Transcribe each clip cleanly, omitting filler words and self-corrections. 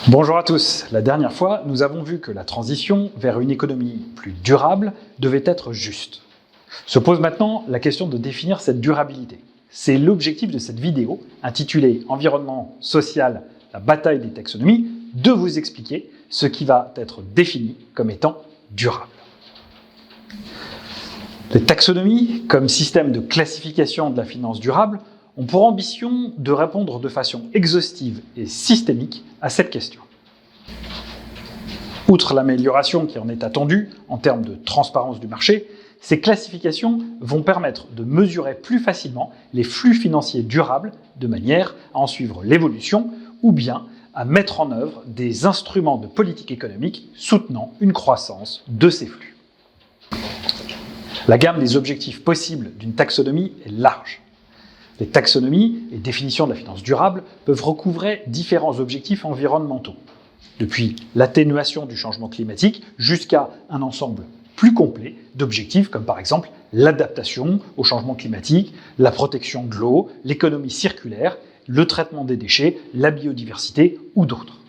Bonjour à tous. La dernière fois, nous avons vu que la transition vers une économie plus durable devait être juste. Se pose maintenant la question de définir cette durabilité. C'est l'objectif de cette vidéo, intitulée « Environnement social, la bataille des taxonomies », de vous expliquer ce qui va être défini comme étant durable. Les taxonomies, comme système de classification de la finance durable, ont pour ambition de répondre de façon exhaustive et systémique à cette question. Outre l'amélioration qui en est attendue en termes de transparence du marché, ces classifications vont permettre de mesurer plus facilement les flux financiers durables de manière à en suivre l'évolution ou bien à mettre en œuvre des instruments de politique économique soutenant une croissance de ces flux. La gamme des objectifs possibles d'une taxonomie est large. Les taxonomies et définitions de la finance durable peuvent recouvrer différents objectifs environnementaux, depuis l'atténuation du changement climatique jusqu'à un ensemble plus complet d'objectifs comme par exemple l'adaptation au changement climatique, la protection de l'eau, l'économie circulaire, le traitement des déchets, la biodiversité ou d'autres.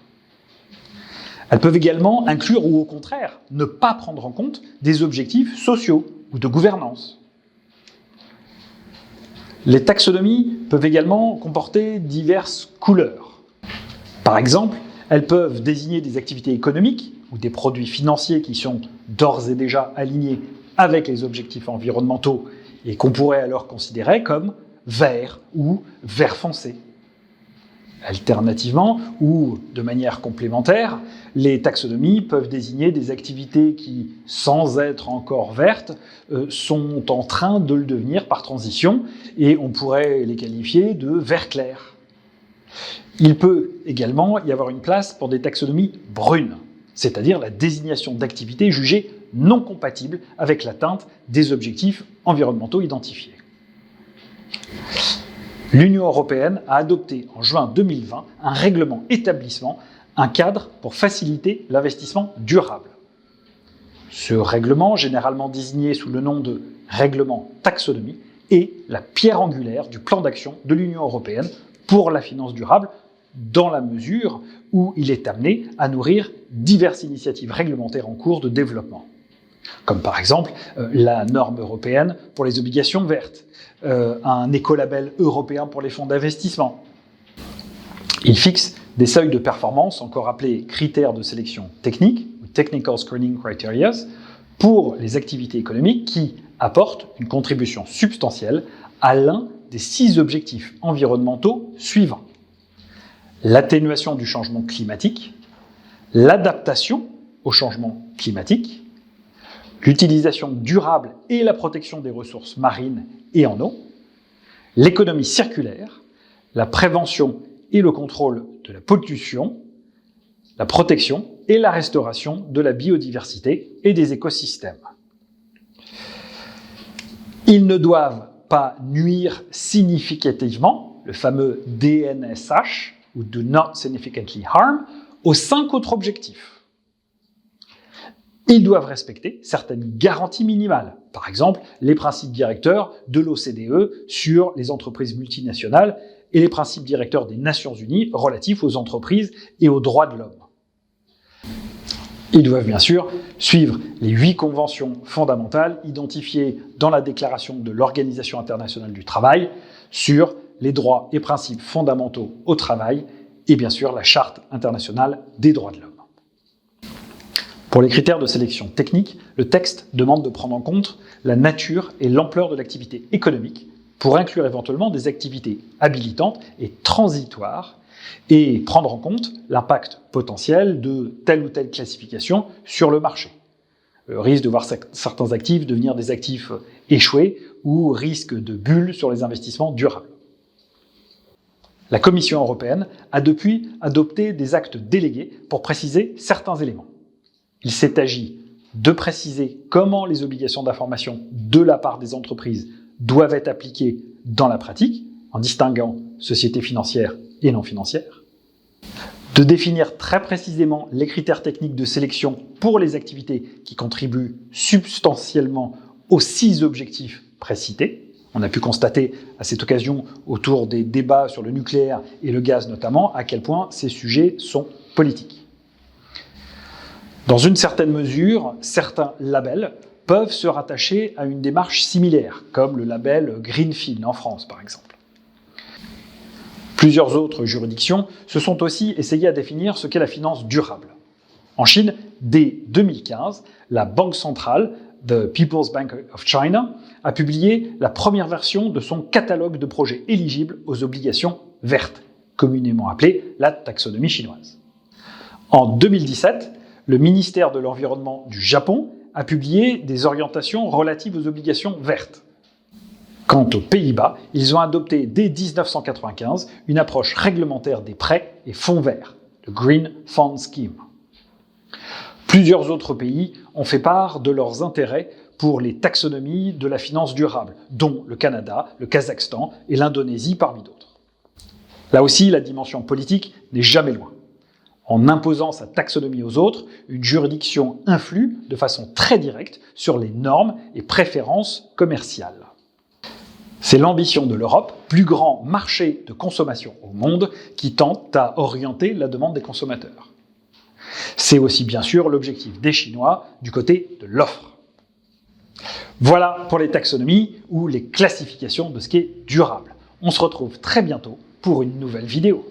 Elles peuvent également inclure ou au contraire ne pas prendre en compte des objectifs sociaux ou de gouvernance. Les taxonomies peuvent également comporter diverses couleurs. Par exemple, elles peuvent désigner des activités économiques ou des produits financiers qui sont d'ores et déjà alignés avec les objectifs environnementaux et qu'on pourrait alors considérer comme vert ou vert foncé. Alternativement, ou de manière complémentaire, les taxonomies peuvent désigner des activités qui, sans être encore vertes, sont en train de le devenir par transition, et on pourrait les qualifier de vert clair. Il peut également y avoir une place pour des taxonomies brunes, c'est-à-dire la désignation d'activités jugées non compatibles avec l'atteinte des objectifs environnementaux identifiés. L'Union européenne a adopté en juin 2020 un règlement établissant un cadre pour faciliter l'investissement durable. Ce règlement, généralement désigné sous le nom de règlement taxonomie, est la pierre angulaire du plan d'action de l'Union européenne pour la finance durable, dans la mesure où il est amené à nourrir diverses initiatives réglementaires en cours de développement, comme par exemple la norme européenne pour les obligations vertes, un écolabel européen pour les fonds d'investissement. Il fixe des seuils de performance, encore appelés critères de sélection technique, ou Technical Screening Criteria, pour les activités économiques qui apportent une contribution substantielle à l'un des 6 objectifs environnementaux suivants: l'atténuation du changement climatique, l'adaptation au changement climatique, l'utilisation durable et la protection des ressources marines et en eau, l'économie circulaire, la prévention et le contrôle de la pollution, la protection et la restauration de la biodiversité et des écosystèmes. Ils ne doivent pas nuire significativement, le fameux DNSH, ou Do Not Significantly Harm, aux 5 autres objectifs. Ils doivent respecter certaines garanties minimales, par exemple les principes directeurs de l'OCDE sur les entreprises multinationales et les principes directeurs des Nations Unies relatifs aux entreprises et aux droits de l'homme. Ils doivent bien sûr suivre les 8 conventions fondamentales identifiées dans la déclaration de l'Organisation internationale du travail sur les droits et principes fondamentaux au travail et bien sûr la Charte internationale des droits de l'homme. Pour les critères de sélection technique, le texte demande de prendre en compte la nature et l'ampleur de l'activité économique pour inclure éventuellement des activités habilitantes et transitoires et prendre en compte l'impact potentiel de telle ou telle classification sur le marché. Le risque de voir certains actifs devenir des actifs échoués ou risque de bulle sur les investissements durables. La Commission européenne a depuis adopté des actes délégués pour préciser certains éléments. Il s'est agi de préciser comment les obligations d'information de la part des entreprises doivent être appliquées dans la pratique, en distinguant sociétés financières et non financières, de définir très précisément les critères techniques de sélection pour les activités qui contribuent substantiellement aux 6 objectifs précités, On a pu constater à cette occasion, autour des débats sur le nucléaire et le gaz notamment, à quel point ces sujets sont politiques. Dans une certaine mesure, certains labels peuvent se rattacher à une démarche similaire, comme le label Greenfin en France par exemple. Plusieurs autres juridictions se sont aussi essayées à définir ce qu'est la finance durable. En Chine, dès 2015, la Banque centrale, The People's Bank of China, a publié la première version de son catalogue de projets éligibles aux obligations vertes, communément appelée la taxonomie chinoise. En 2017, le ministère de l'Environnement du Japon a publié des orientations relatives aux obligations vertes. Quant aux Pays-Bas, ils ont adopté dès 1995 une approche réglementaire des prêts et fonds verts, le Green Fund Scheme. Plusieurs autres pays ont fait part de leurs intérêts pour les taxonomies de la finance durable, dont le Canada, le Kazakhstan et l'Indonésie parmi d'autres. Là aussi, la dimension politique n'est jamais loin. En imposant sa taxonomie aux autres, une juridiction influe de façon très directe sur les normes et préférences commerciales. C'est l'ambition de l'Europe, plus grand marché de consommation au monde, qui tente à orienter la demande des consommateurs. C'est aussi bien sûr l'objectif des Chinois du côté de l'offre. Voilà pour les taxonomies ou les classifications de ce qui est durable. On se retrouve très bientôt pour une nouvelle vidéo.